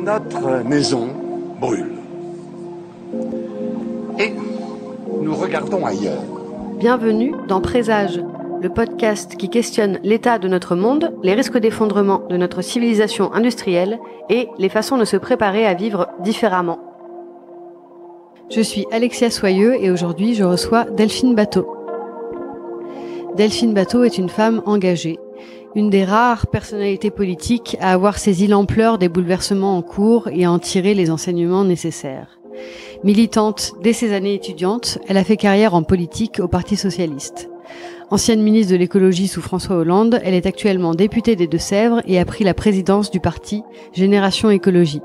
Notre maison brûle. Et nous regardons ailleurs. Bienvenue dans Présage, le podcast qui questionne l'état de notre monde, les risques d'effondrement de notre civilisation industrielle et les façons de se préparer à vivre différemment. Je suis Alexia Soyeux et aujourd'hui je reçois Delphine Batho. Delphine Batho est une femme engagée, une des rares personnalités politiques à avoir saisi l'ampleur des bouleversements en cours et à en tirer les enseignements nécessaires. Militante dès ses années étudiantes, elle a fait carrière en politique au Parti socialiste. Ancienne ministre de l'écologie sous François Hollande, elle est actuellement députée des Deux-Sèvres et a pris la présidence du parti Génération Écologie.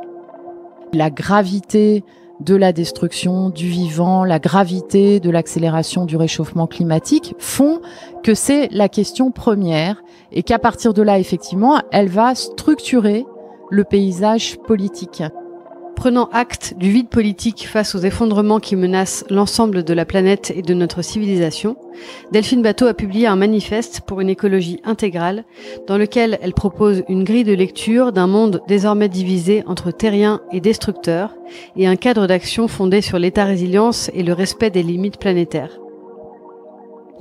La gravité de la destruction du vivant, la gravité de l'accélération du réchauffement climatique font que c'est la question première et qu'à partir de là, effectivement, elle va structurer le paysage politique. Prenant acte du vide politique face aux effondrements qui menacent l'ensemble de la planète et de notre civilisation, Delphine Batho a publié un manifeste pour une écologie intégrale dans lequel elle propose une grille de lecture d'un monde désormais divisé entre terriens et destructeurs et un cadre d'action fondé sur l'état-résilience et le respect des limites planétaires.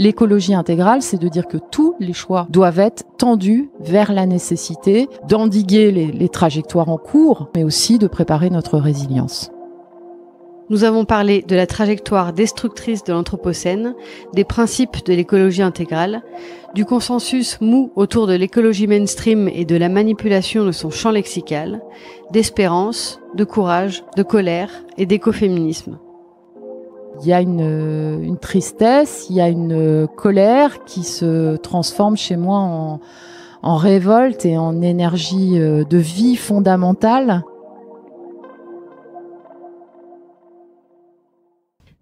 L'écologie intégrale, c'est de dire que tous les choix doivent être tendus vers la nécessité d'endiguer les trajectoires en cours, mais aussi de préparer notre résilience. Nous avons parlé de la trajectoire destructrice de l'Anthropocène, des principes de l'écologie intégrale, du consensus mou autour de l'écologie mainstream et de la manipulation de son champ lexical, d'espérance, de courage, de colère et d'écoféminisme. Il y a une tristesse, il y a une colère qui se transforme chez moi en révolte et en énergie de vie fondamentale.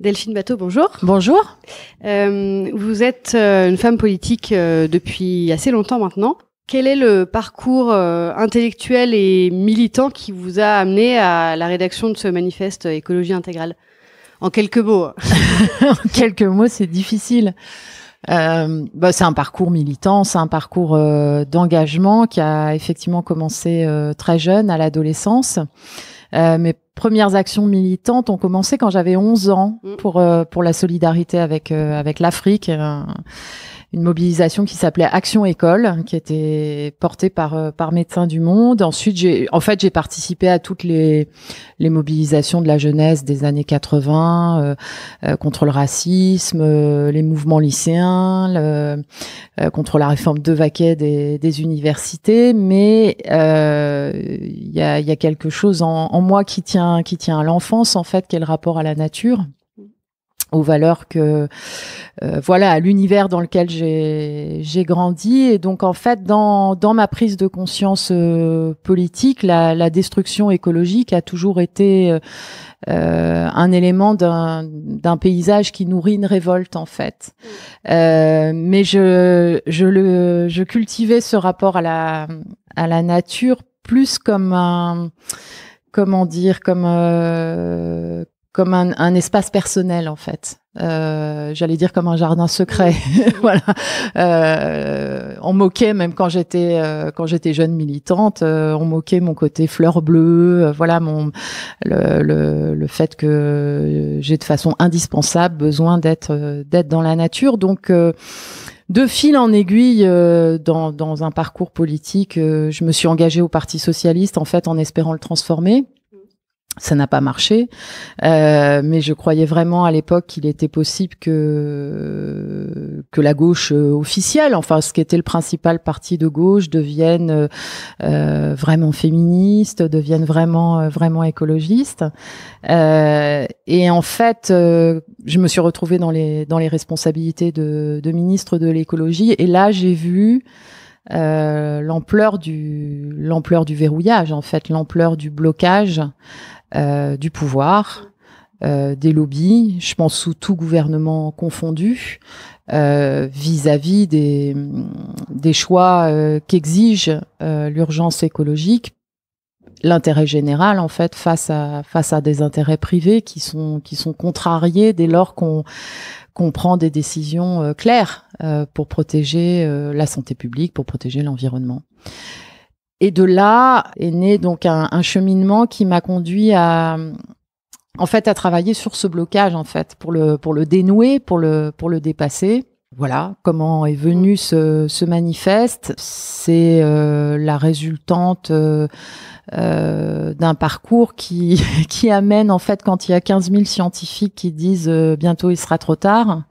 Delphine Batho, bonjour. Bonjour. Vous êtes une femme politique depuis assez longtemps maintenant. Quel est le parcours intellectuel et militant qui vous a amené à la rédaction de ce manifeste écologie intégrale ? En quelques mots. En quelques mots, c'est difficile. C'est un parcours militant, c'est un parcours d'engagement qui a effectivement commencé très jeune, à l'adolescence. Mes premières actions militantes ont commencé quand j'avais 11 ans pour la solidarité avec l'Afrique. Une mobilisation qui s'appelait Action École, qui était portée par Médecins du Monde. Ensuite, j'ai participé à toutes les mobilisations de la jeunesse des années 80 contre le racisme, les mouvements lycéens, contre la réforme de Vaquet des universités. Mais il y a quelque chose en moi qui tient à l'enfance, en fait, qui est le rapport à la nature, aux valeurs à l'univers dans lequel j'ai grandi. Et donc en fait dans ma prise de conscience politique, la destruction écologique a toujours été un élément d'un paysage qui nourrit une révolte en fait. Mais je cultivais ce rapport à la nature plus comme un espace personnel en fait. J'allais dire comme un jardin secret. Voilà. On moquait même quand j'étais jeune militante, on moquait mon côté fleur bleue. Voilà le fait que j'ai de façon indispensable besoin d'être dans la nature. Donc de fil en aiguille, dans un parcours politique, je me suis engagée au Parti socialiste en fait en espérant le transformer. Ça n'a pas marché, mais je croyais vraiment à l'époque qu'il était possible que la gauche officielle, enfin ce qui était le principal parti de gauche, devienne vraiment féministe, devienne vraiment écologiste. Et en fait, je me suis retrouvée dans les responsabilités de ministre de l'écologie, et là j'ai vu l'ampleur du verrouillage, en fait, l'ampleur du blocage du pouvoir, des lobbies, je pense sous tout gouvernement confondu, vis-à-vis des choix qu'exige l'urgence écologique, l'intérêt général en fait face à des intérêts privés qui sont contrariés dès lors qu'on prend des décisions claires pour protéger la santé publique, pour protéger l'environnement. Et de là est né donc un cheminement qui m'a conduit à travailler sur ce blocage, en fait, pour le dénouer, pour le dépasser. Voilà comment est venu ce manifeste. C'est la résultante d'un parcours qui amène, en fait, quand il y a 15 000 scientifiques qui disent bientôt il sera trop tard,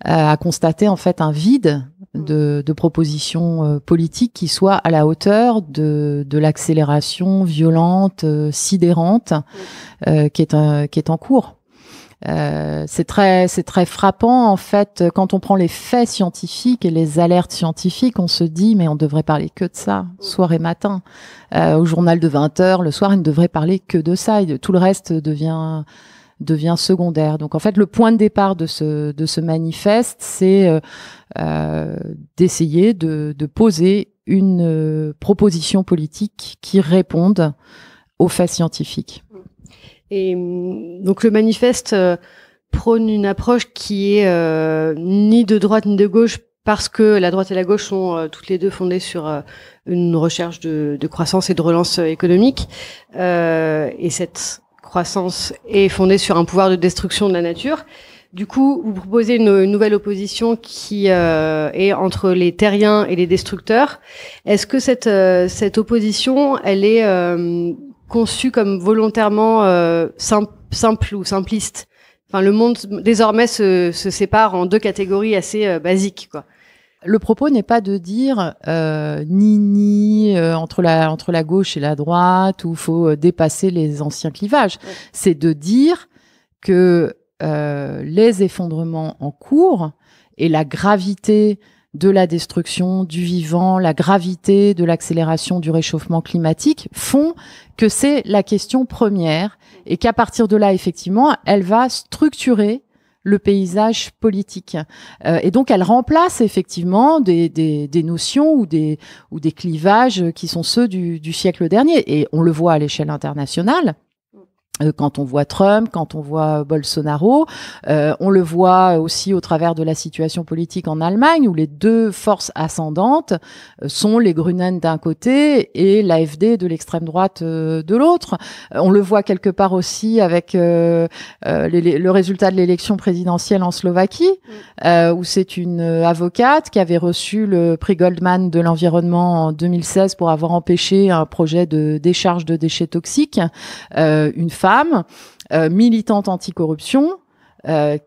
à constater, en fait, un vide de propositions politiques qui soient à la hauteur de l'accélération violente, sidérante, qui est en cours. C'est très frappant, en fait, quand on prend les faits scientifiques et les alertes scientifiques, on se dit mais on devrait parler que de ça, soir et matin. Au journal de 20h, le soir, il ne devrait parler que de ça, et tout le reste devient secondaire. Donc en fait, le point de départ de ce manifeste, c'est d'essayer de poser une proposition politique qui réponde aux faits scientifiques. Et donc le manifeste prône une approche qui est ni de droite ni de gauche, parce que la droite et la gauche sont toutes les deux fondées sur une recherche de croissance et de relance économique, et cette croissance est fondée sur un pouvoir de destruction de la nature. Du coup, vous proposez une nouvelle opposition qui est entre les terriens et les destructeurs. Est-ce que cette opposition, elle est conçue comme volontairement simple ou simpliste? Enfin, le monde désormais se sépare en deux catégories assez basiques, quoi. Le propos n'est pas de dire ni entre la gauche et la droite, où faut dépasser les anciens clivages. Ouais. C'est de dire que les effondrements en cours et la gravité de la destruction du vivant, la gravité de l'accélération du réchauffement climatique font que c'est la question première, et qu'à partir de là, effectivement, elle va structurer le paysage politique. Et donc, elle remplace effectivement des notions ou des clivages qui sont ceux du siècle dernier. Et on le voit à l'échelle internationale. Quand on voit Trump, quand on voit Bolsonaro, on le voit aussi au travers de la situation politique en Allemagne, où les deux forces ascendantes sont les Grünen d'un côté et l'AfD de l'extrême droite de l'autre. On le voit quelque part aussi avec le résultat de l'élection présidentielle en Slovaquie, où c'est une avocate qui avait reçu le prix Goldman de l'environnement en 2016 pour avoir empêché un projet de décharge de déchets toxiques, une femme militante anticorruption,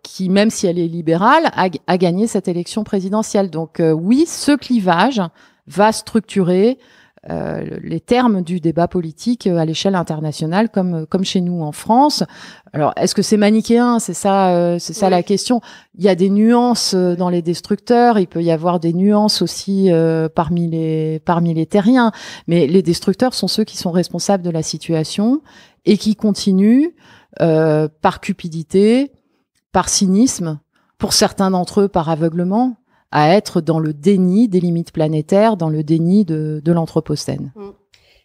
qui, même si elle est libérale, a gagné cette élection présidentielle. Donc oui, ce clivage va structurer les termes du débat politique à l'échelle internationale, comme chez nous en France. Alors, est-ce que c'est manichéen? C'est ça oui. La question. Il y a des nuances dans les destructeurs. Il peut y avoir des nuances aussi parmi les terriens. Mais les destructeurs sont ceux qui sont responsables de la situation et qui continuent par cupidité, par cynisme, pour certains d'entre eux par aveuglement, à être dans le déni des limites planétaires, dans le déni de l'anthropocène.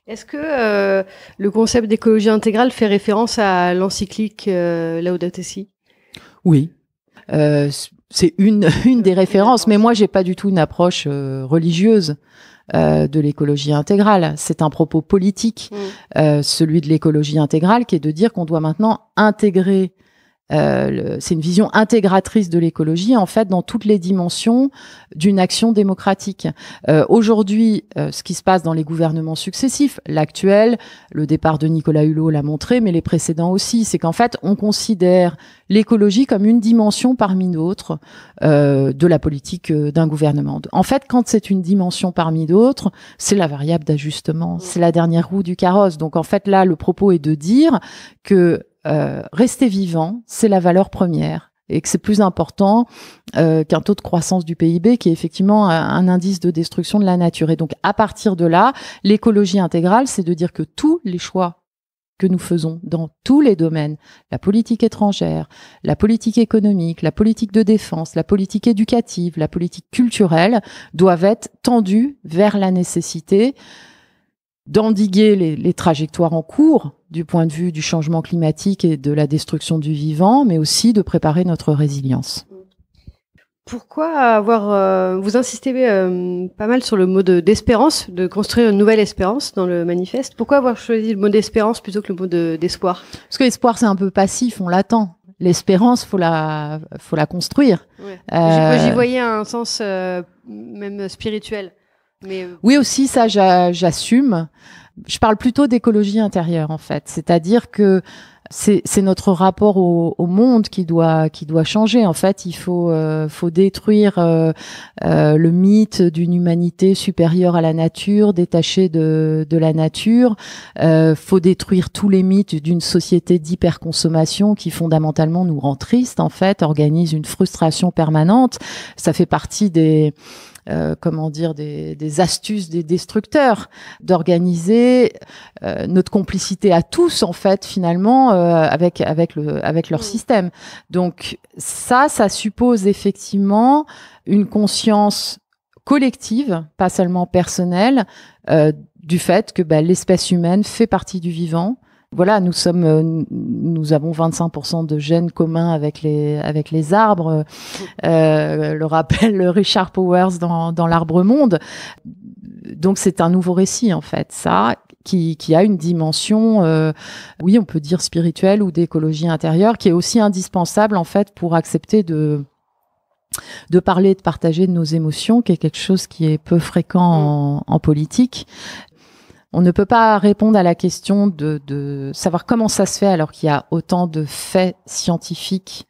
Est-ce que le concept d'écologie intégrale fait référence à l'encyclique Laudato Si? Oui. C'est une des références, mais moi, j'ai pas du tout une approche religieuse de l'écologie intégrale. C'est un propos politique, celui de l'écologie intégrale, qui est de dire qu'on doit maintenant intégrer. C'est une vision intégratrice de l'écologie, en fait, dans toutes les dimensions d'une action démocratique. Aujourd'hui, ce qui se passe dans les gouvernements successifs, l'actuel, le départ de Nicolas Hulot l'a montré, mais les précédents aussi, c'est qu'en fait, on considère l'écologie comme une dimension parmi d'autres de la politique d'un gouvernement. En fait, quand c'est une dimension parmi d'autres, c'est la variable d'ajustement, c'est la dernière roue du carrosse. Donc, en fait, là, le propos est de dire que rester vivant, c'est la valeur première, et que c'est plus important qu'un taux de croissance du PIB, qui est effectivement un indice de destruction de la nature. Et donc, à partir de là, l'écologie intégrale, c'est de dire que tous les choix que nous faisons dans tous les domaines, la politique étrangère, la politique économique, la politique de défense, la politique éducative, la politique culturelle, doivent être tendus vers la nécessité d'endiguer les trajectoires en cours du point de vue du changement climatique et de la destruction du vivant, mais aussi de préparer notre résilience. Pourquoi avoir... vous insistez pas mal sur le mot d'espérance, de construire une nouvelle espérance dans le manifeste. Pourquoi avoir choisi le mot d'espérance plutôt que le mot d'espoir? Parce que l'espoir, c'est un peu passif, on l'attend. L'espérance, faut la construire. Ouais. J'y voyais un sens même spirituel. Mais... Oui, aussi, ça, j'assume. Je parle plutôt d'écologie intérieure, en fait. C'est-à-dire que c'est notre rapport au monde qui doit changer. En fait, il faut détruire le mythe d'une humanité supérieure à la nature, détachée de la nature. Faut détruire tous les mythes d'une société d'hyperconsommation qui fondamentalement nous rend tristes, en fait, organise une frustration permanente. Ça fait partie des astuces des destructeurs, d'organiser notre complicité à tous, en fait, finalement, avec leur système. Donc ça suppose effectivement une conscience collective, pas seulement personnelle, du fait que l'espèce humaine fait partie du vivant. Voilà, nous avons 25% de gènes communs avec les arbres. Le rappelle Richard Powers dans l'Arbre Monde. Donc c'est un nouveau récit, en fait, ça, qui a une dimension, oui, on peut dire spirituelle ou d'écologie intérieure, qui est aussi indispensable, en fait, pour accepter de parler, de partager de nos émotions, qui est quelque chose qui est peu fréquent en politique. On ne peut pas répondre à la question de savoir comment ça se fait alors qu'il y a autant de faits scientifiques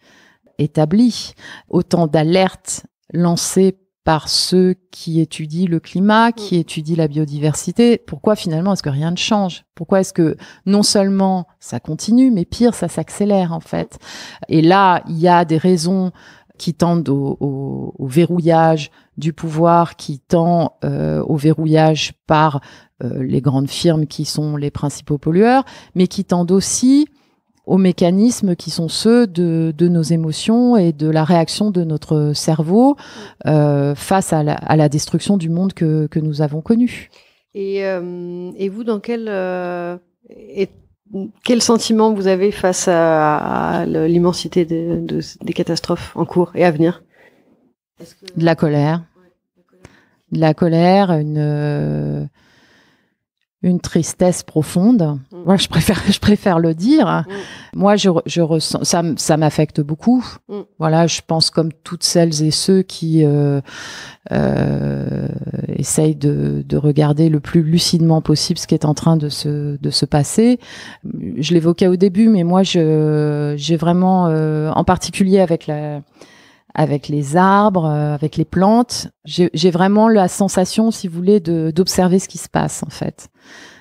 établis, autant d'alertes lancées par ceux qui étudient le climat, qui étudient la biodiversité. Pourquoi finalement est-ce que rien ne change? Pourquoi est-ce que non seulement ça continue, mais pire, ça s'accélère, en fait? Et là, il y a des raisons qui tendent au verrouillage du pouvoir, qui tend au verrouillage par les grandes firmes qui sont les principaux pollueurs, mais qui tendent aussi aux mécanismes qui sont ceux de nos émotions et de la réaction de notre cerveau face à la destruction du monde que nous avons connu. Et vous, dans quel sentiment vous avez face à l'immensité des catastrophes en cours et à venir? De la colère. De la colère, une tristesse profonde. Moi, je préfère le dire. Moi, je ressens, ça m'affecte beaucoup. Voilà, je pense comme toutes celles et ceux qui essayent de regarder le plus lucidement possible ce qui est en train de se passer. Je l'évoquais au début, mais moi, j'ai vraiment, en particulier avec les arbres, avec les plantes, j'ai vraiment la sensation, si vous voulez, d'observer ce qui se passe, en fait.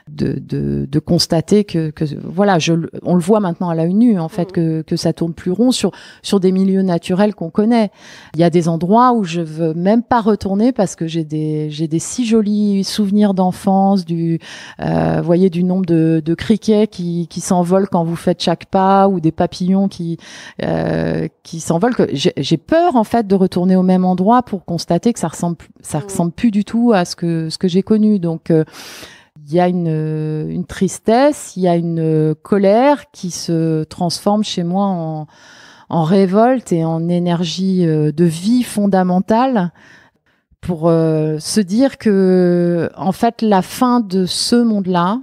De constater que voilà, on le voit maintenant à l'œil nu, en fait, que ça tourne plus rond sur des milieux naturels qu'on connaît. Il y a des endroits où je veux même pas retourner parce que j'ai des si jolis souvenirs d'enfance, voyez, du nombre de criquets qui s'envolent quand vous faites chaque pas, ou des papillons qui s'envolent, que j'ai peur, en fait, de retourner au même endroit pour constater que ça ressemble plus du tout à ce que j'ai connu. Donc il y a une tristesse, il y a une colère qui se transforme chez moi en révolte et en énergie de vie fondamentale, pour se dire que, en fait, la fin de ce monde-là,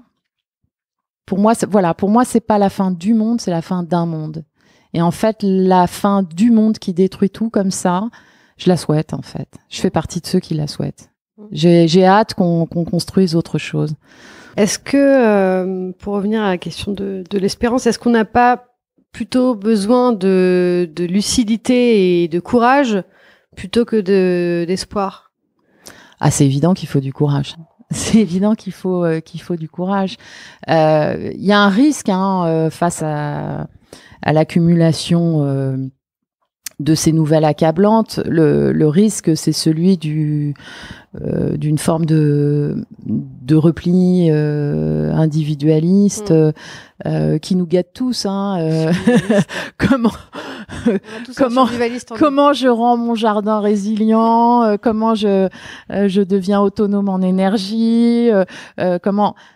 pour moi, c'est pas la fin du monde, c'est la fin d'un monde. Et en fait, la fin du monde qui détruit tout comme ça, je la souhaite, en fait. Je fais partie de ceux qui la souhaitent. J'ai hâte qu'on construise autre chose. Est-ce que, pour revenir à la question de l'espérance, est-ce qu'on n'a pas plutôt besoin de lucidité et de courage plutôt que d'espoir? Ah, c'est évident qu'il faut du courage. C'est évident qu'il faut du courage. Il y a un risque face à l'accumulation de ces nouvelles accablantes. Le risque, c'est celui d'une forme de repli individualiste qui nous gâte tous. Comment je rends mon jardin résilient, comment je deviens autonome en énergie,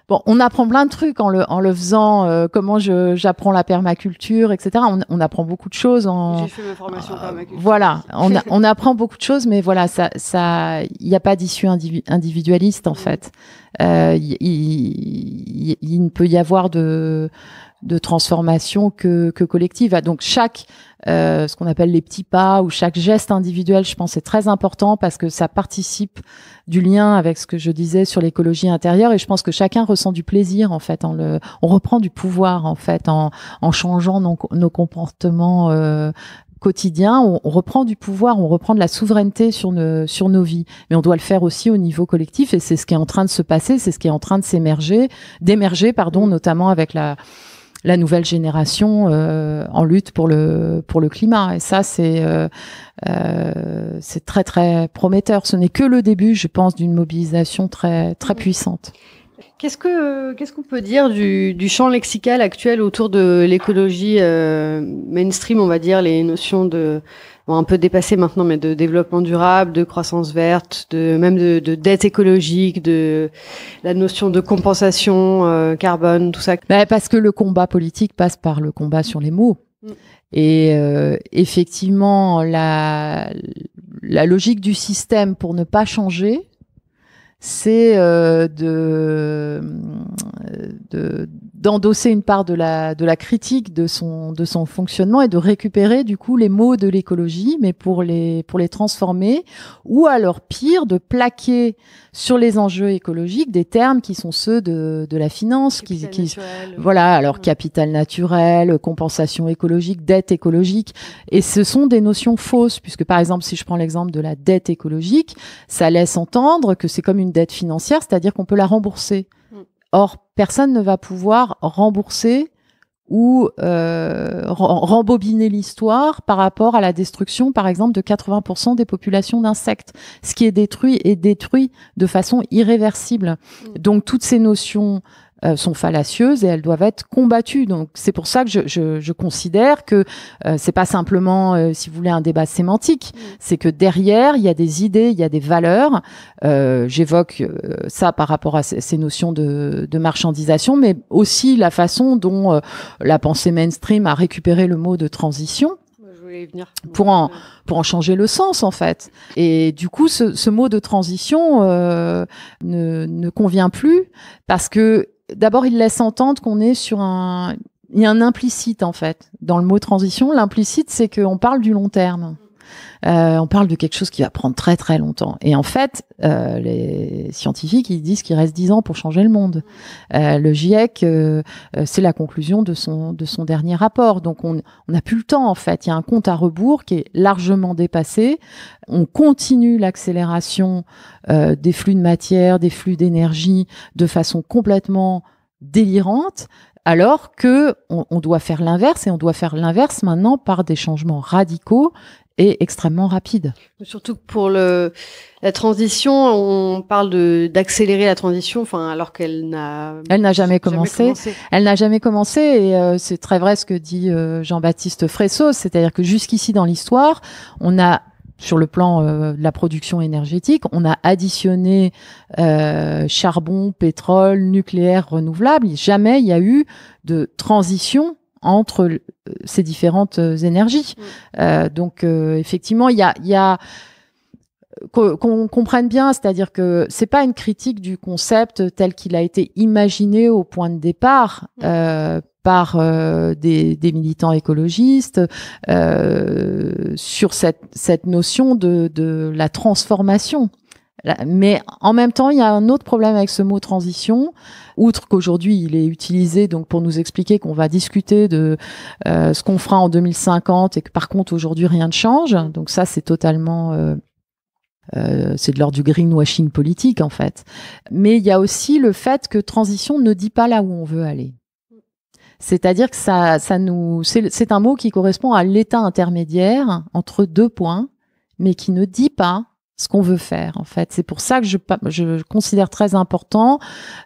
Bon, on apprend plein de trucs en le faisant, comment j'apprends la permaculture, etc. On apprend beaucoup de choses. J'ai fait ma formation permaculture. Voilà, on apprend beaucoup de choses, mais voilà, il n'y a pas d'issue individualiste en fait. Il ne peut y avoir de transformation que collective. Donc chaque ce qu'on appelle les petits pas ou chaque geste individuel, je pense, est très important parce que ça participe du lien avec ce que je disais sur l'écologie intérieure, et je pense que chacun ressent du plaisir en fait. On reprend du pouvoir en fait en changeant nos comportements quotidiens. On reprend du pouvoir, on reprend de la souveraineté sur nos vies, mais on doit le faire aussi au niveau collectif, et c'est ce qui est en train de se passer, c'est ce qui est en train de d'émerger, notamment avec la nouvelle génération en lutte pour le climat. Et ça, c'est très, très prometteur. Ce n'est que le début, je pense, d'une mobilisation très, très puissante. Qu'est-ce qu'on peut dire du champ lexical actuel autour de l'écologie mainstream, on va dire, les notions un peu dépassées maintenant, mais de développement durable, de croissance verte, même de dette écologique, de la notion de compensation carbone, tout ça. Parce que le combat politique passe par le combat sur les mots. Et effectivement, la logique du système pour ne pas changer, c'est d'endosser une part de la critique de son fonctionnement et de récupérer du coup les mots de l'écologie, mais pour les transformer, ou alors pire, de plaquer sur les enjeux écologiques des termes qui sont ceux de la finance, capital naturel, compensation écologique, dette écologique, et ce sont des notions fausses, puisque par exemple, si je prends l'exemple de la dette écologique, ça laisse entendre que c'est comme une dette financière, c'est-à-dire qu'on peut la rembourser. Or, personne ne va pouvoir rembourser ou rembobiner l'histoire par rapport à la destruction, par exemple, de 80% des populations d'insectes. Ce qui est détruit de façon irréversible. Donc, toutes ces notions sont fallacieuses et elles doivent être combattues. Donc c'est pour ça que je considère que c'est pas simplement, si vous voulez, un débat sémantique. C'est que derrière il y a des idées, il y a des valeurs. J'évoque ça par rapport à ces notions de marchandisation, mais aussi la façon dont la pensée mainstream a récupéré le mot de transition. Pour en changer le sens en fait. Et du coup, ce mot de transition ne convient plus parce que d'abord, il laisse entendre qu'on est sur il y a un implicite en fait dans le mot transition. L'implicite, c'est qu'on parle du long terme. On parle de quelque chose qui va prendre très très longtemps. Et en fait, les scientifiques, ils disent qu'il reste 10 ans pour changer le monde. Le GIEC, c'est la conclusion de son dernier rapport. Donc on n'a plus le temps en fait. Il y a un compte à rebours qui est largement dépassé. On continue l'accélération des flux de matière, des flux d'énergie de façon complètement délirante. Alors que on doit faire l'inverse, et on doit faire l'inverse maintenant par des changements radicaux et extrêmement rapide. Surtout que pour la transition, on parle d'accélérer la transition, alors qu'elle n'a jamais commencé. Elle n'a jamais commencé, et c'est très vrai ce que dit Jean-Baptiste Fressos, c'est-à-dire que jusqu'ici dans l'histoire, on a, sur le plan de la production énergétique, on a additionné charbon, pétrole, nucléaire, renouvelable. Jamais il y a eu de transition entre ces différentes énergies. Donc effectivement, il y a qu'on comprenne bien, c'est-à-dire que c'est pas une critique du concept tel qu'il a été imaginé au point de départ par des militants écologistes sur cette notion de la transformation. Mais en même temps, il y a un autre problème avec ce mot transition, outre qu'aujourd'hui il est utilisé donc pour nous expliquer qu'on va discuter de ce qu'on fera en 2050 et que par contre aujourd'hui rien ne change. Donc ça, c'est totalement c'est de l'ordre du greenwashing politique en fait. Mais il y a aussi le fait que transition ne dit pas là où on veut aller. C'est-à-dire que c'est un mot qui correspond à l'état intermédiaire entre deux points, mais qui ne dit pas ce qu'on veut faire, en fait. C'est pour ça que je considère très important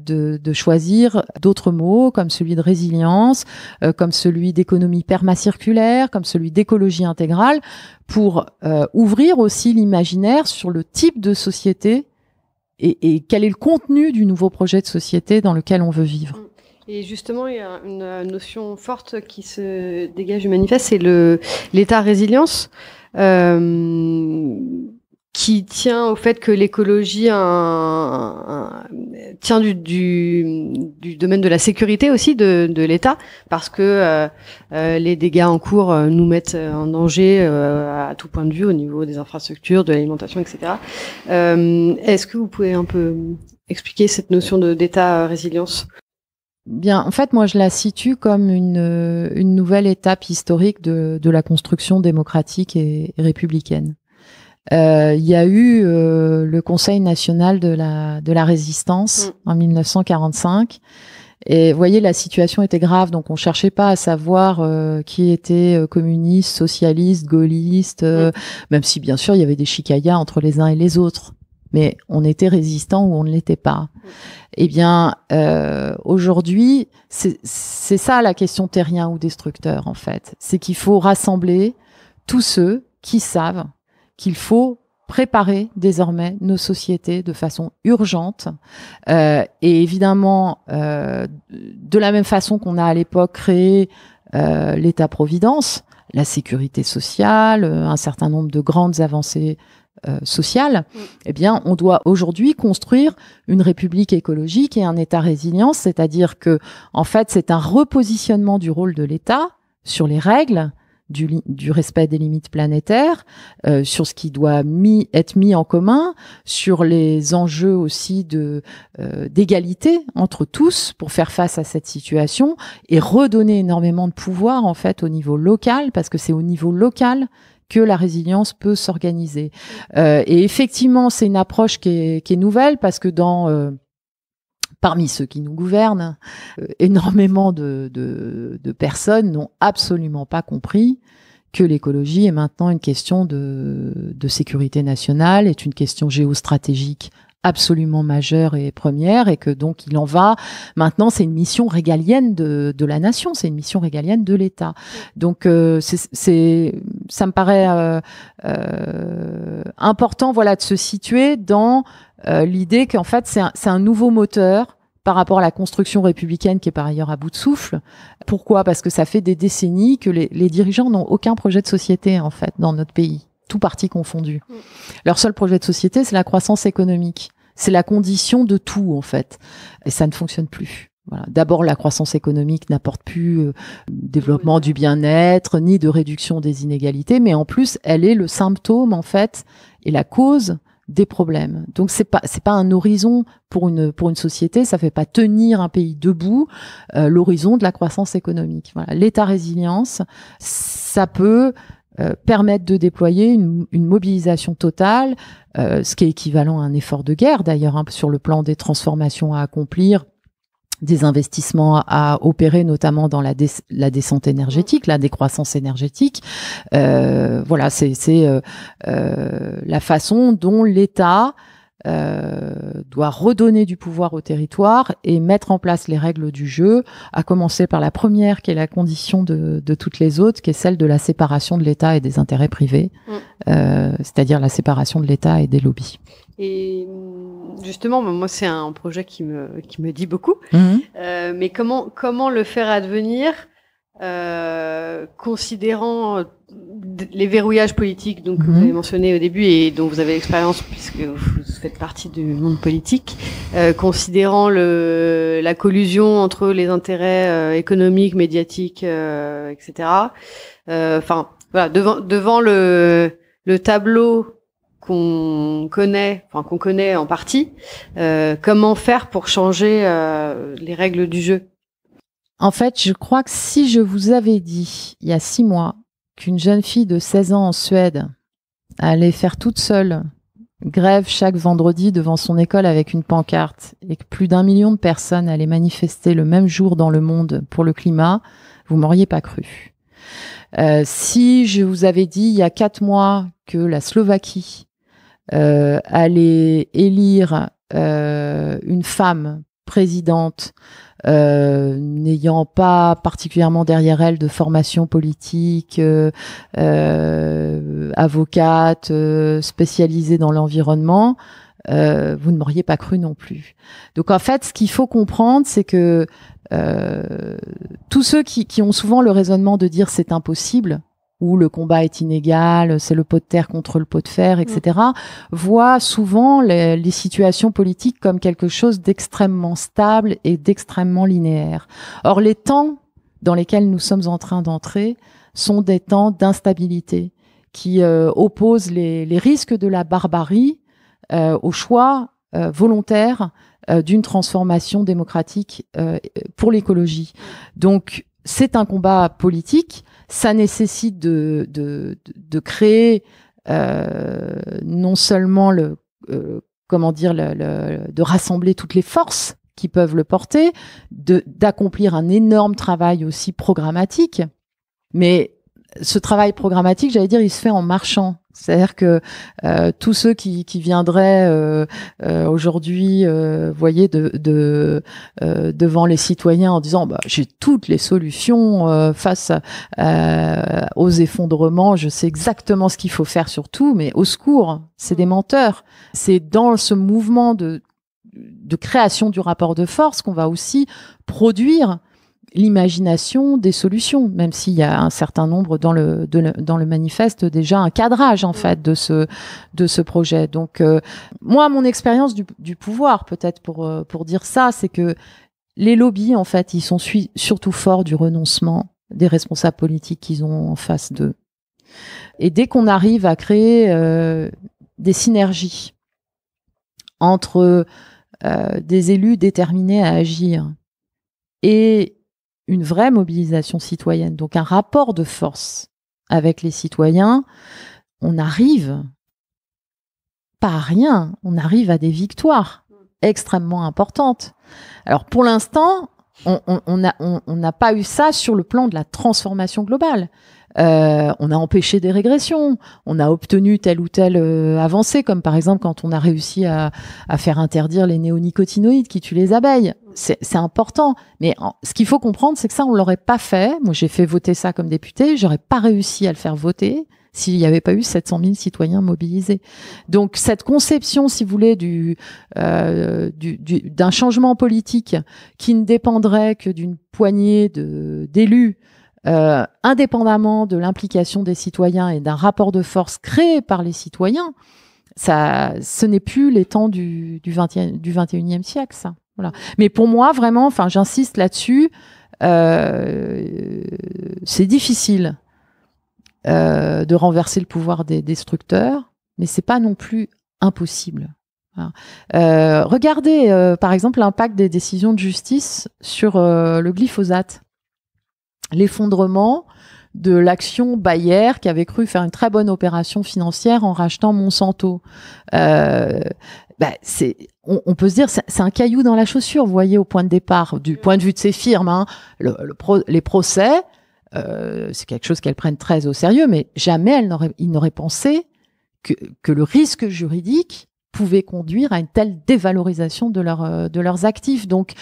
de choisir d'autres mots, comme celui de résilience, comme celui d'économie permacirculaire, comme celui d'écologie intégrale, pour ouvrir aussi l'imaginaire sur le type de société et quel est le contenu du nouveau projet de société dans lequel on veut vivre. Et justement, il y a une notion forte qui se dégage du manifeste, c'est l'État résilience, qui tient au fait que l'écologie tient du domaine de la sécurité aussi de l'État, parce que les dégâts en cours nous mettent en danger à tout point de vue au niveau des infrastructures, de l'alimentation, etc. Est-ce que vous pouvez un peu expliquer cette notion d'État résilience ? Bien, en fait, moi, je la situe comme une nouvelle étape historique de la construction démocratique et républicaine. Il y a eu le Conseil national de la résistance en 1945. Et vous voyez, la situation était grave, donc on cherchait pas à savoir qui était communiste, socialiste, gaulliste, même si bien sûr il y avait des chicayas entre les uns et les autres. Mais on était résistant ou on ne l'était pas. Eh bien, aujourd'hui, c'est ça la question terrien ou destructeur, en fait. C'est qu'il faut rassembler tous ceux qui savent qu'il faut préparer désormais nos sociétés de façon urgente. Et évidemment, de la même façon qu'on a à l'époque créé l'État-providence, la sécurité sociale, un certain nombre de grandes avancées sociale, eh bien, on doit aujourd'hui construire une république écologique et un État résilient, c'est-à-dire que, en fait, c'est un repositionnement du rôle de l'État sur les règles du respect des limites planétaires, sur ce qui doit être mis en commun, sur les enjeux aussi d'égalité entre tous pour faire face à cette situation et redonner énormément de pouvoir, en fait, au niveau local, parce que c'est au niveau local que la résilience peut s'organiser. Et effectivement, c'est une approche qui est nouvelle parce que parmi ceux qui nous gouvernent, énormément de personnes n'ont absolument pas compris que l'écologie est maintenant une question de sécurité nationale, est une question géostratégique absolument majeure et première, et que donc il en va maintenant, c'est une mission régalienne de la nation, c'est une mission régalienne de l'État. Donc ça me paraît important, voilà, de se situer dans l'idée qu'en fait c'est un nouveau moteur par rapport à la construction républicaine qui est par ailleurs à bout de souffle. Pourquoi ? Parce que ça fait des décennies que les dirigeants n'ont aucun projet de société en fait dans notre pays, tout parti confondu. Leur seul projet de société, c'est la croissance économique. C'est la condition de tout, en fait. Et ça ne fonctionne plus. Voilà. D'abord, la croissance économique n'apporte plus développement du bien-être, ni de réduction des inégalités, mais en plus, elle est le symptôme, en fait, et la cause des problèmes. Donc, c'est pas un horizon pour une société, ça fait pas tenir un pays debout, l'horizon de la croissance économique. Voilà. L'État résilience, ça peut permettre de déployer une mobilisation totale, ce qui est équivalent à un effort de guerre d'ailleurs, sur le plan des transformations à accomplir, des investissements à opérer, notamment dans la descente énergétique, la décroissance énergétique. Voilà, c'est la façon dont l'État doit redonner du pouvoir au territoire et mettre en place les règles du jeu, à commencer par la première, qui est la condition de toutes les autres, qui est celle de la séparation de l'État et des intérêts privés, c'est-à-dire la séparation de l'État et des lobbies. Et justement, moi, c'est un projet qui me dit beaucoup. Mais comment le faire advenir, considérant les verrouillages politiques que vous avez mentionnés au début et dont vous avez l'expérience puisque vous faites partie du monde politique, considérant la collusion entre les intérêts économiques, médiatiques, etc. Enfin, voilà, devant le tableau qu'on connaît en partie, comment faire pour changer les règles du jeu ? En fait, je crois que si je vous avais dit, il y a 6 mois, qu'une jeune fille de 16 ans en Suède allait faire toute seule grève chaque vendredi devant son école avec une pancarte et que plus d'1 million de personnes allaient manifester le même jour dans le monde pour le climat, vous m'auriez pas cru. Si je vous avais dit il y a 4 mois que la Slovaquie aller élire une femme présidente n'ayant pas particulièrement derrière elle de formation politique, avocate, spécialisée dans l'environnement, vous ne m'auriez pas cru non plus. Donc en fait, ce qu'il faut comprendre, c'est que tous ceux qui ont souvent le raisonnement de dire c'est impossible, où le combat est inégal, c'est le pot de terre contre le pot de fer, etc., voient souvent les situations politiques comme quelque chose d'extrêmement stable et d'extrêmement linéaire. Or, les temps dans lesquels nous sommes en train d'entrer sont des temps d'instabilité qui opposent les risques de la barbarie au choix volontaire d'une transformation démocratique pour l'écologie. Donc, c'est un combat politique. Ça nécessite de créer non seulement de rassembler toutes les forces qui peuvent le porter, d'accomplir un énorme travail aussi programmatique, mais ce travail programmatique, j'allais dire, il se fait en marchant. C'est-à-dire que tous ceux qui viendraient aujourd'hui, voyez, devant les citoyens en disant j'ai toutes les solutions face aux effondrements, je sais exactement ce qu'il faut faire sur tout, mais au secours, c'est des menteurs. C'est dans ce mouvement de création du rapport de force qu'on va aussi produire l'imagination des solutions, même s'il y a un certain nombre dans le manifeste déjà un cadrage en fait de ce projet. Donc moi, mon expérience du pouvoir, peut-être pour dire ça, c'est que les lobbies en fait, ils sont surtout forts du renoncement des responsables politiques qu'ils ont en face d'eux. Et dès qu'on arrive à créer des synergies entre des élus déterminés à agir et une vraie mobilisation citoyenne, donc un rapport de force avec les citoyens, on arrive pas à rien, on arrive à des victoires extrêmement importantes. Alors pour l'instant, on n'a pas eu ça sur le plan de la transformation globale. On a empêché des régressions, on a obtenu telle ou telle avancée, comme par exemple quand on a réussi à faire interdire les néonicotinoïdes qui tuent les abeilles. C'est important, mais ce qu'il faut comprendre, c'est que ça, on l'aurait pas fait. Moi, j'ai fait voter ça comme député, j'aurais pas réussi à le faire voter s'il n'y avait pas eu 700 000 citoyens mobilisés. Donc cette conception, si vous voulez, d'un changement politique qui ne dépendrait que d'une poignée d'élus, indépendamment de l'implication des citoyens et d'un rapport de force créé par les citoyens, ce n'est plus les temps du 21e siècle, ça. Voilà. Mais pour moi, vraiment, enfin, j'insiste là-dessus, c'est difficile de renverser le pouvoir des destructeurs, mais c'est pas non plus impossible. Voilà. Regardez, par exemple, l'impact des décisions de justice sur le glyphosate. L'effondrement de l'action Bayer qui avait cru faire une très bonne opération financière en rachetant Monsanto. On peut se dire c'est un caillou dans la chaussure, vous voyez, au point de départ, du point de vue de ces firmes. Hein, les procès, c'est quelque chose qu'elles prennent très au sérieux, mais jamais ils n'auraient pensé que le risque juridique pouvait conduire à une telle dévalorisation de leurs actifs. Donc,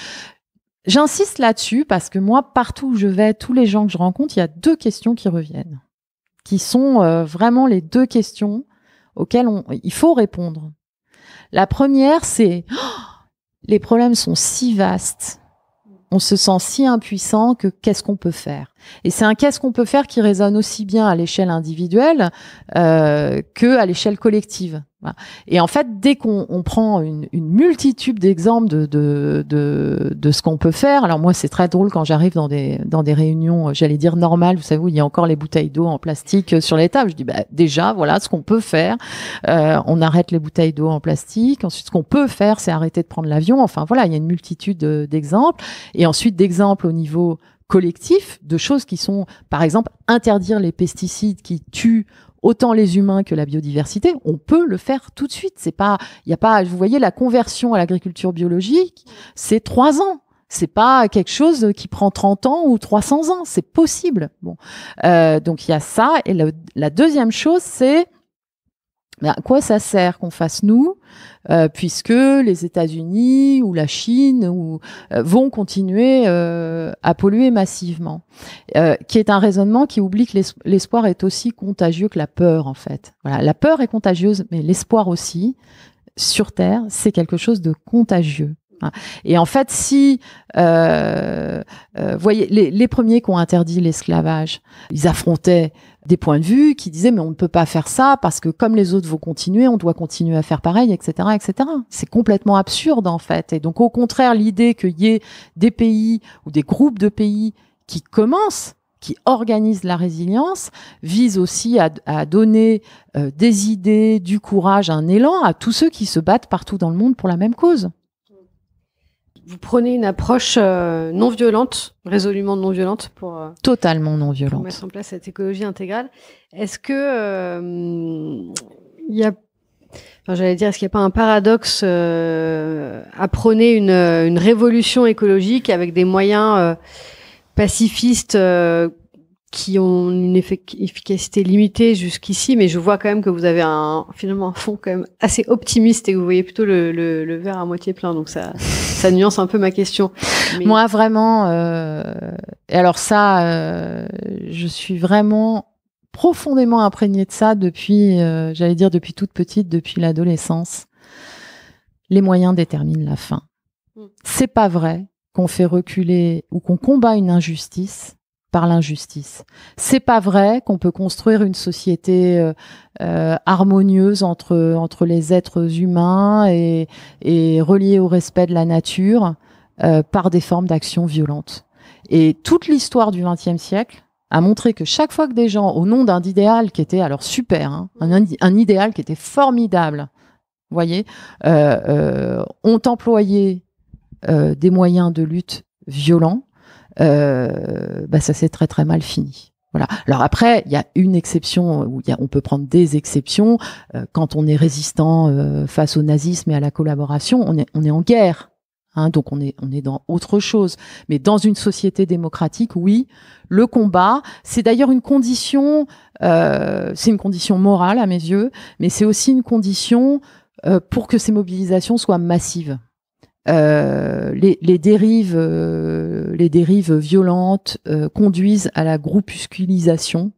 j'insiste là-dessus parce que moi, partout où je vais, tous les gens que je rencontre, il y a deux questions qui reviennent, qui sont vraiment les deux questions auxquelles il faut répondre. La première, c'est les problèmes sont si vastes, on se sent si impuissant que qu'est-ce qu'on peut faire ? Et c'est un qu'est-ce qu'on peut faire qui résonne aussi bien à l'échelle individuelle que à l'échelle collective. Voilà. Et en fait, dès qu'on prend une multitude d'exemples de ce qu'on peut faire, alors moi c'est très drôle quand j'arrive dans des réunions, j'allais dire normales, vous savez où il y a encore les bouteilles d'eau en plastique sur les tables. Je dis déjà voilà ce qu'on peut faire. On arrête les bouteilles d'eau en plastique. Ensuite, ce qu'on peut faire, c'est arrêter de prendre l'avion. Enfin voilà, il y a une multitude d'exemples. Et ensuite d'exemples au niveau collectif de choses qui sont, par exemple, interdire les pesticides qui tuent autant les humains que la biodiversité, on peut le faire tout de suite. Vous voyez, la conversion à l'agriculture biologique, c'est 3 ans. C'est pas quelque chose qui prend 30 ans ou 300 ans. C'est possible. Bon. Donc, il y a ça. Et la deuxième chose, c'est Mais à quoi ça sert qu'on fasse nous, puisque les États-Unis ou la Chine vont continuer à polluer massivement, qui est un raisonnement qui oublie que l'espoir est aussi contagieux que la peur, en fait. Voilà, la peur est contagieuse, mais l'espoir aussi, sur Terre, c'est quelque chose de contagieux. Et en fait, si, voyez, les premiers qui ont interdit l'esclavage, ils affrontaient des points de vue qui disaient mais on ne peut pas faire ça parce que comme les autres vont continuer, on doit continuer à faire pareil, etc., etc. C'est complètement absurde en fait. Et donc au contraire, l'idée qu'il y ait des pays ou des groupes de pays qui commencent, qui organisent la résilience, vise aussi à donner des idées, du courage, un élan à tous ceux qui se battent partout dans le monde pour la même cause. Vous prenez une approche non violente, résolument non violente totalement non violente, pour mettre en place cette écologie intégrale. Est-ce que il y a, enfin, j'allais dire, est-ce qu'il n'y a pas un paradoxe à prôner une révolution écologique avec des moyens pacifistes qui ont une efficacité limitée jusqu'ici, mais je vois quand même que vous avez finalement un fond quand même assez optimiste et que vous voyez plutôt le verre à moitié plein, donc ça nuance un peu ma question. Mais... Moi vraiment, et alors ça, je suis vraiment profondément imprégnée de ça depuis, j'allais dire depuis toute petite, depuis l'adolescence. Les moyens déterminent la fin. C'est pas vrai qu'on fait reculer ou qu'on combat une injustice par l'injustice. C'est pas vrai qu'on peut construire une société harmonieuse entre les êtres humains et reliée au respect de la nature par des formes d'action violentes. Et toute l'histoire du XXe siècle a montré que chaque fois que des gens, au nom d'un idéal qui était alors super, hein, un idéal qui était formidable, vous voyez, ont employé des moyens de lutte violents, ça s'est très très mal fini. Voilà. Alors après, il y a une exception où on peut prendre des exceptions quand on est résistant face au nazisme et à la collaboration. On est en guerre, hein, donc on est dans autre chose. Mais dans une société démocratique, oui, le combat, c'est d'ailleurs une condition. C'est une condition morale à mes yeux, mais c'est aussi une condition pour que ces mobilisations soient massives. Les dérives violentes conduisent à la groupusculisation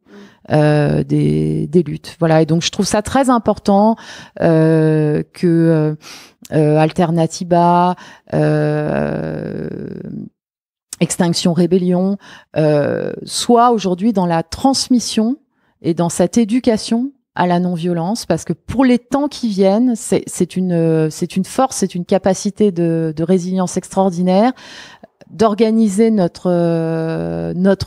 des luttes. Voilà. Et donc je trouve ça très important que Alternativa, Extinction Rébellion soit aujourd'hui dans la transmission et dans cette éducation à la non-violence, parce que pour les temps qui viennent, c'est une force, c'est une capacité de résilience extraordinaire d'organiser notre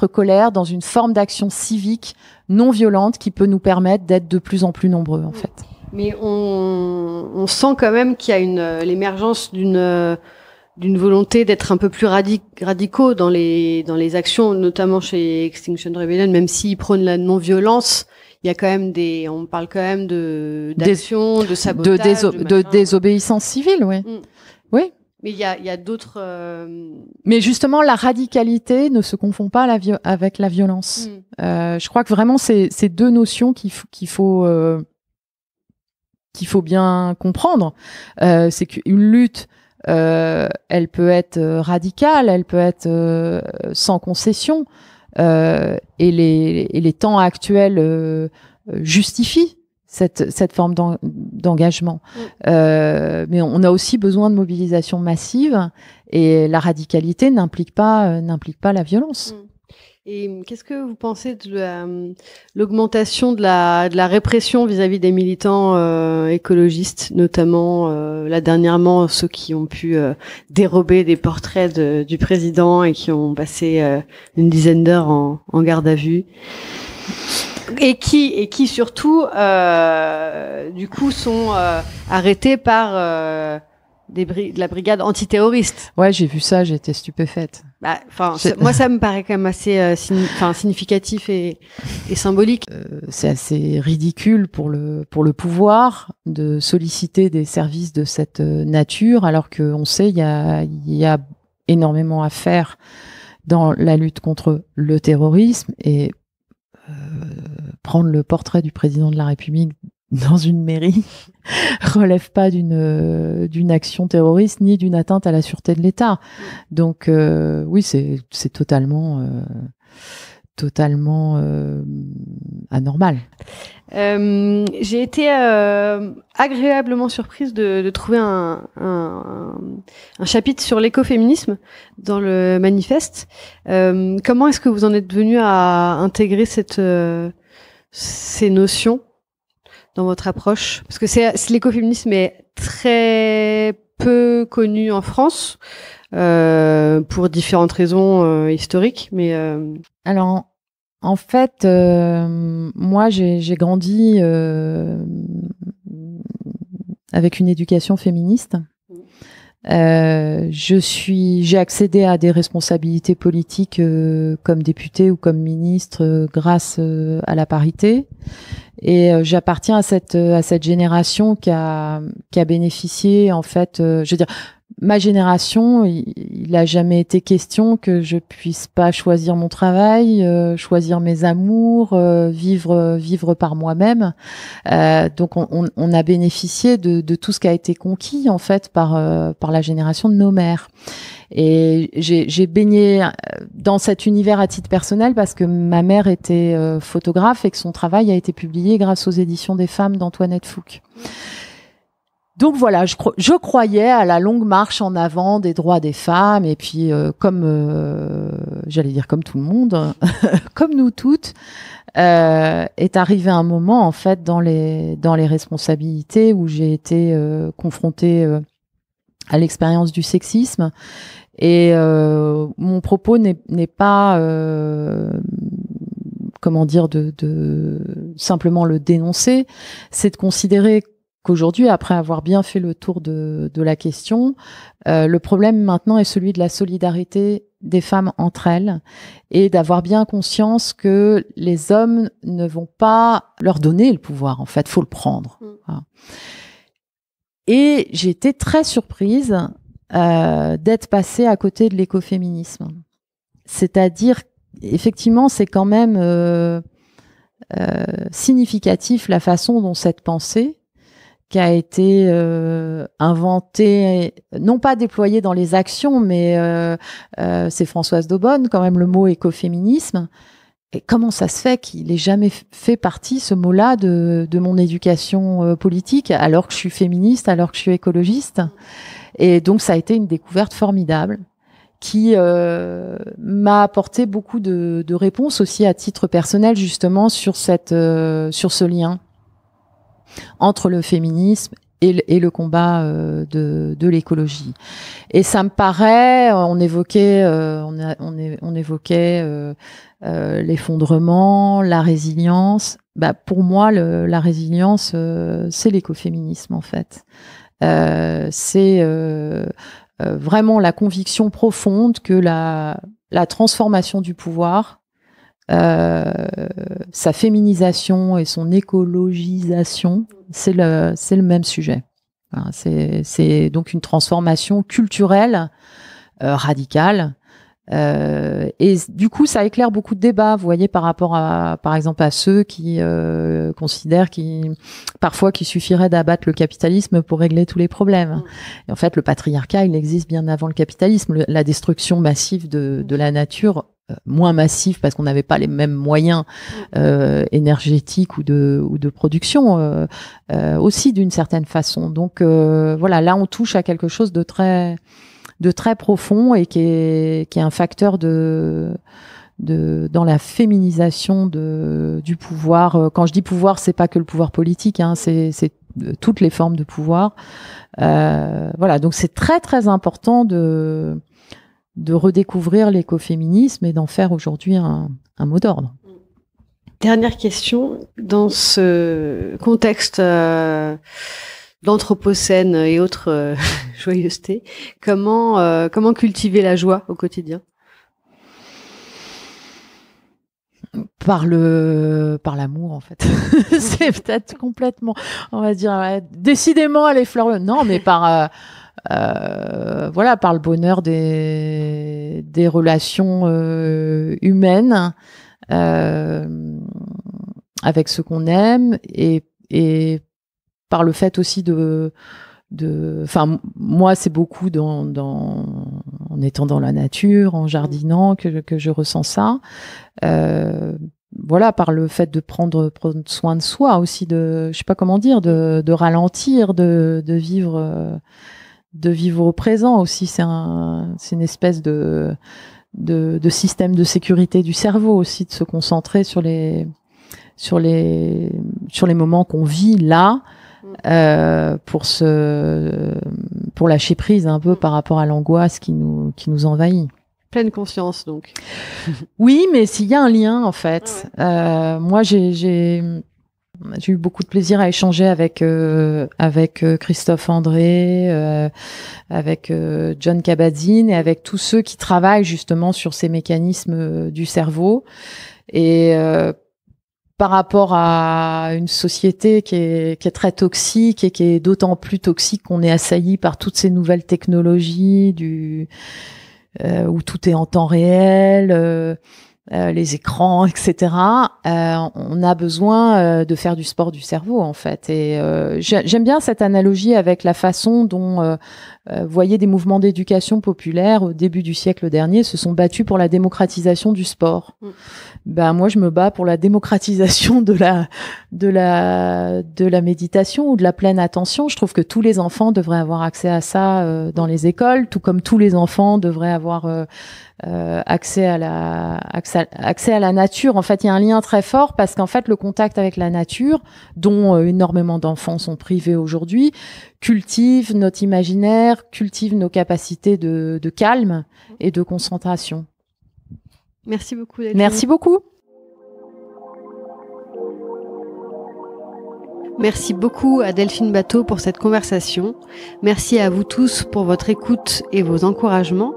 colère dans une forme d'action civique non violente qui peut nous permettre d'être de plus en plus nombreux, en fait. Mais on sent quand même qu'il y a l'émergence d'une volonté d'être un peu plus radicaux dans les actions, notamment chez Extinction Rebellion, même s'ils prônent la non-violence. Il y a quand même on parle quand même d'actions, de sabotage, de désobéissance civile, oui. Oui. Mais il y a d'autres. Mais justement, la radicalité ne se confond pas avec la violence. Je crois que vraiment, c'est deux notions qu'il faut bien comprendre. C'est qu'une lutte, elle peut être radicale, elle peut être sans concession. Et les temps actuels justifient cette forme d'engagement. Mais on a aussi besoin de mobilisation massive, et la radicalité n'implique pas la violence. Et qu'est-ce que vous pensez de l'augmentation de la répression vis-à-vis des militants écologistes, notamment là dernièrement ceux qui ont pu dérober des portraits du président et qui ont passé une dizaine d'heures en garde à vue, et qui surtout du coup sont arrêtés par de la brigade antiterroriste. Ouais, j'ai vu ça, j'étais stupéfaite. Moi, ça me paraît quand même assez significatif et symbolique. C'est assez ridicule pour le pouvoir de solliciter des services de cette nature, alors qu'on sait il y a énormément à faire dans la lutte contre le terrorisme, et prendre le portrait du président de la République dans une mairie relève pas d'une action terroriste ni d'une atteinte à la sûreté de l'État. Donc oui, c'est totalement anormal. J'ai été agréablement surprise de trouver un chapitre sur l'écoféminisme dans le manifeste. Comment est-ce que vous en êtes venu à intégrer ces notions dans votre approche? Parce que l'écoféminisme est très peu connu en France pour différentes raisons historiques. Mais alors, en fait, moi, j'ai grandi avec une éducation féministe. J'ai accédé à des responsabilités politiques comme députée ou comme ministre grâce à la parité. Et j'appartiens à cette génération qui a bénéficié, en fait, je veux dire, ma génération, il a jamais été question que je puisse pas choisir mon travail, choisir mes amours, vivre par moi-même. Donc on a bénéficié de tout ce qui a été conquis en fait par la génération de nos mères. Et j'ai baigné dans cet univers à titre personnel parce que ma mère était photographe et que son travail a été publié grâce aux éditions des femmes d'Antoinette Fouque. Donc voilà, je croyais à la longue marche en avant des droits des femmes et puis j'allais dire comme tout le monde, comme nous toutes, est arrivé un moment en fait dans les responsabilités où j'ai été confrontée à l'expérience du sexisme et mon propos n'est pas comment dire de simplement le dénoncer, c'est de considérer qu'aujourd'hui, après avoir bien fait le tour de la question, le problème maintenant est celui de la solidarité des femmes entre elles et d'avoir bien conscience que les hommes ne vont pas leur donner le pouvoir. En fait, faut le prendre. Voilà. Et j'ai été très surprise d'être passée à côté de l'écoféminisme. C'est-à-dire, effectivement, c'est quand même significatif la façon dont cette pensée qui a été inventée, non pas déployée dans les actions, mais c'est Françoise Daubonne, quand même, le mot écoféminisme. Et comment ça se fait qu'il ait jamais fait partie, ce mot-là, de mon éducation politique, alors que je suis féministe, alors que je suis écologiste. Et donc, ça a été une découverte formidable qui m'a apporté beaucoup de réponses aussi à titre personnel, justement, sur ce lien entre le féminisme et le combat de l'écologie. Et ça me paraît, on évoquait l'effondrement, la résilience. Bah, pour moi, la résilience, c'est l'écoféminisme en fait. C'est vraiment la conviction profonde que la transformation du pouvoir, sa féminisation et son écologisation, c'est le même sujet. Enfin, c'est donc une transformation culturelle radicale. Et du coup, ça éclaire beaucoup de débats, vous voyez, par rapport par exemple, à ceux qui considèrent parfois qu'il suffirait d'abattre le capitalisme pour régler tous les problèmes. Et en fait, le patriarcat, il existe bien avant le capitalisme. La destruction massive de la nature, moins massive parce qu'on n'avait pas les mêmes moyens énergétiques ou de production aussi d'une certaine façon. Donc voilà, là on touche à quelque chose de très profond et qui est un facteur dans la féminisation du pouvoir. Quand je dis pouvoir, c'est pas que le pouvoir politique, hein, c'est toutes les formes de pouvoir. Voilà, donc c'est très très important de redécouvrir l'écoféminisme et d'en faire aujourd'hui un mot d'ordre. Dernière question, dans ce contexte d'anthropocène et autres joyeusetés, comment cultiver la joie au quotidien? Par l'amour en fait. C'est peut-être complètement, on va dire, ouais, décidément les fleurs. Non, mais par le bonheur des relations humaines avec ceux qu'on aime et et par le fait aussi enfin, moi, c'est beaucoup en étant dans la nature, en jardinant, que je ressens ça. Voilà, par le fait de prendre soin de soi aussi, je sais pas comment dire, de ralentir, de vivre au présent aussi. C'est une espèce de système de sécurité du cerveau aussi, de se concentrer sur les moments qu'on vit là, pour lâcher prise un peu par rapport à l'angoisse qui nous envahit. Pleine conscience, donc. Oui, mais s'il y a un lien, en fait. Moi, j'ai eu beaucoup de plaisir à échanger avec Christophe André, avec John Kabat-Zinn et avec tous ceux qui travaillent justement sur ces mécanismes du cerveau. Et par rapport à une société qui est très toxique et qui est d'autant plus toxique qu'on est assailli par toutes ces nouvelles technologies où tout est en temps réel, les écrans, etc. On a besoin de faire du sport du cerveau, en fait. Et j'aime bien cette analogie avec la façon dont, voyez, des mouvements d'éducation populaire au début du siècle dernier se sont battus pour la démocratisation du sport. Ben moi, je me bats pour la démocratisation de la méditation ou de la pleine attention. Je trouve que tous les enfants devraient avoir accès à ça dans les écoles, tout comme tous les enfants devraient avoir accès à la nature. En fait, il y a un lien très fort parce qu'en fait, le contact avec la nature, dont énormément d'enfants sont privés aujourd'hui, cultive notre imaginaire, cultive nos capacités de calme et de concentration. Merci beaucoup, Delphine. Merci beaucoup. Merci beaucoup à Delphine Batho pour cette conversation. Merci à vous tous pour votre écoute et vos encouragements.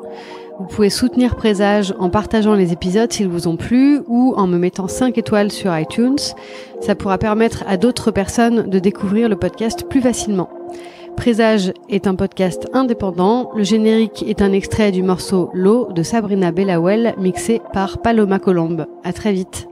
Vous pouvez soutenir Présage en partageant les épisodes s'ils vous ont plu ou en me mettant 5 étoiles sur iTunes. Ça pourra permettre à d'autres personnes de découvrir le podcast plus facilement. Présage est un podcast indépendant. Le générique est un extrait du morceau L'eau de Sabrina Bellawell mixé par Paloma Colombe. À très vite.